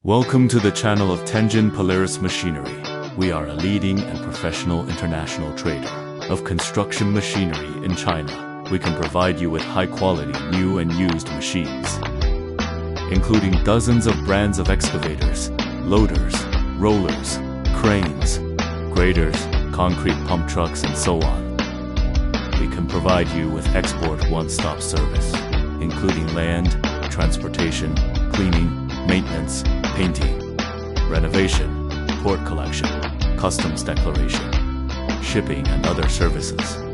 Welcome to the channel of Tianjin Polaris Machinery. We are a leading and professional international trader of construction machinery in China. We can provide you with high-quality new and used machines, including dozens of brands of excavators, loaders, rollers, cranes, graders, concrete pump trucks, and so on. We can provide you with export one-stop service, including land, transportation, cleaning, maintenance, painting, renovation, port collection, customs declaration, shipping, and other services.